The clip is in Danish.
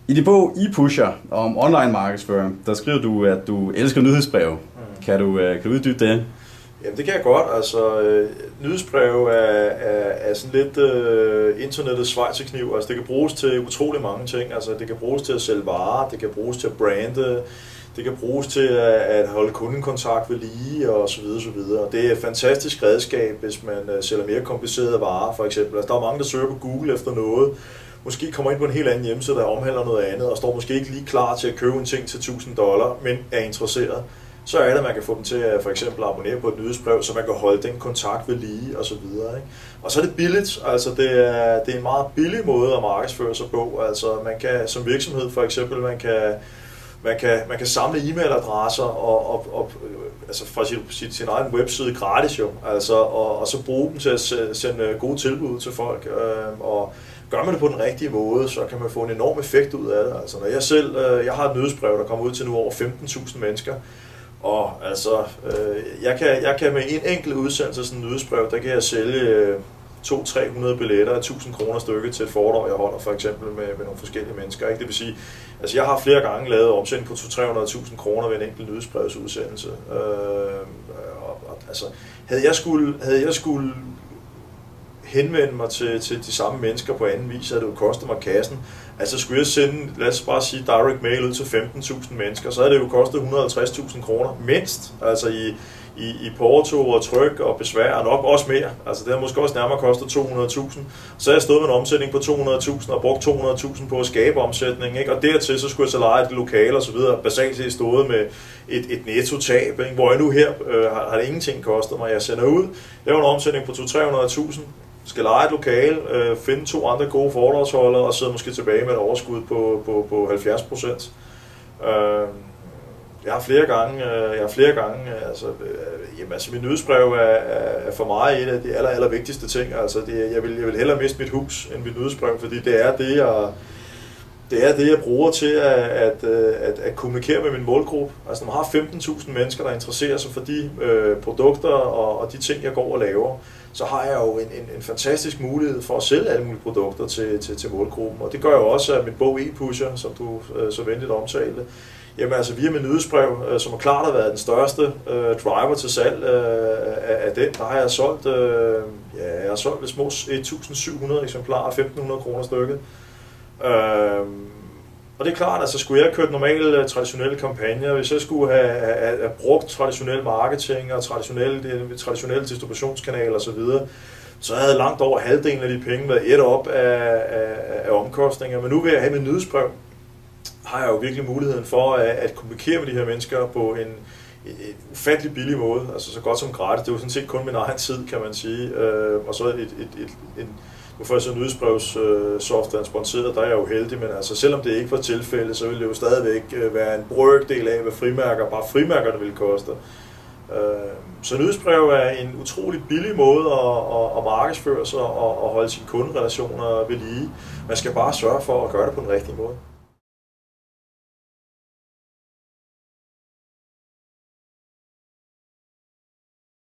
I din bog ePusher om online markedsføring, der skriver du, at du elsker nyhedsbreve. Kan du uddybe det? Jamen det kan jeg godt. Altså nyhedsbreve er sådan lidt internettets schweizerkniv. Altså det kan bruges til utrolig mange ting. Altså det kan bruges til at sælge varer, det kan bruges til at brande, det kan bruges til at holde kundekontakt ved lige og så videre, så videre. Det er et fantastisk redskab, hvis man sælger mere komplicerede varer for eksempel. Altså der er mange, der søger på Google efter noget, måske kommer ind på en helt anden hjemmeside, der omhandler noget andet, og står måske ikke lige klar til at købe en ting til $1000, men er interesseret. Så er det, at man kan få dem til at for eksempel abonnere på et nyhedsbrev, så man kan holde den kontakt ved lige og så videre. Ikke? Og så er det billigt, altså det er en meget billig måde at markedsføre sig på. Altså man kan som virksomhed for eksempel, man kan samle e-mailadresser og altså fra sin egen webside gratis jo, altså, og så bruge dem til at sende gode tilbud til folk. Og gør man det på den rigtige måde, så kan man få en enorm effekt ud af det. Altså når jeg har et nyhedsbrev, der kommer ud til nu over 15.000 mennesker, og altså, jeg kan med en enkelt udsendelse sådan en nyhedsbrev, der kan jeg sælge 200-300 billetter af 1000 kroner stykket til et foredrag, jeg holder for eksempel med nogle forskellige mennesker. Ikke? Det vil sige, altså jeg har flere gange lavet omsætning på 200-300.000 kroner ved en enkelt nyhedsbrevsudsendelse. Altså, havde jeg skulle henvende mig til de samme mennesker på anden vis, havde det jo kostet mig kassen. Altså skulle jeg sende, lad os bare sige, direct mail ud til 15.000 mennesker, så havde det jo kostet 150.000 kroner mindst, altså i porto og tryk og besvær, og nok også mere. Altså det har måske også nærmere kostet 200.000. Så har jeg stået med en omsætning på 200.000 og brugt 200.000 på at skabe omsætning, ikke? Og dertil så skulle jeg så leje et lokale og så videre. Basalt set stået med et netto-tab, ikke? Hvor jeg nu her har det ingenting kostet mig. Jeg sender ud, laver en omsætning på 200-300.000, skal leje et lokale, finde 2 andre gode foredragsholdere og sidde måske tilbage med et overskud på 70%. Jeg har flere gange, altså mit nyhedsbrev er for mig et af de aller vigtigste ting. Altså jeg vil hellere miste mit hus end mit nyhedsbrev, fordi det er det, jeg bruger til at kommunikere med min målgruppe. Altså når man har 15.000 mennesker, der interesserer sig for de produkter og de ting, jeg går og laver, så har jeg jo en fantastisk mulighed for at sælge alle mulige produkter til målgruppen. Og det gør jo også, at min bog ePusher, som du så venligt omtalte, jamen altså via min nyhedsbrev, som har klart har været den største driver til salg af den, der har jeg solgt, jeg har solgt små 1.700 eksemplarer, 1.500 kroner stykket. Og det er klart, altså skulle jeg have kørt normale traditionelle kampagner, hvis jeg skulle have brugt traditionel marketing og traditionelle distributionskanaler osv., så havde langt over halvdelen af de penge været ædt op af omkostninger. Men nu ved jeg have min nyhedsbrev, har jeg jo virkelig muligheden for at kommunikere med de her mennesker på en ufattelig billig måde, altså så godt som gratis. Det er jo sådan set kun min egen tid, kan man sige. Og så nu får jeg så nyhedsbrevssoftwaren sponsoreret, der er jeg jo heldig, men altså selvom det ikke var tilfældet, så ville det jo stadigvæk være en brøkdel af, hvad bare frimærkerne ville koste. Så nyhedsbrev er en utrolig billig måde at markedsføre sig og holde sine kunderelationer ved lige. Man skal bare sørge for at gøre det på den rigtige måde.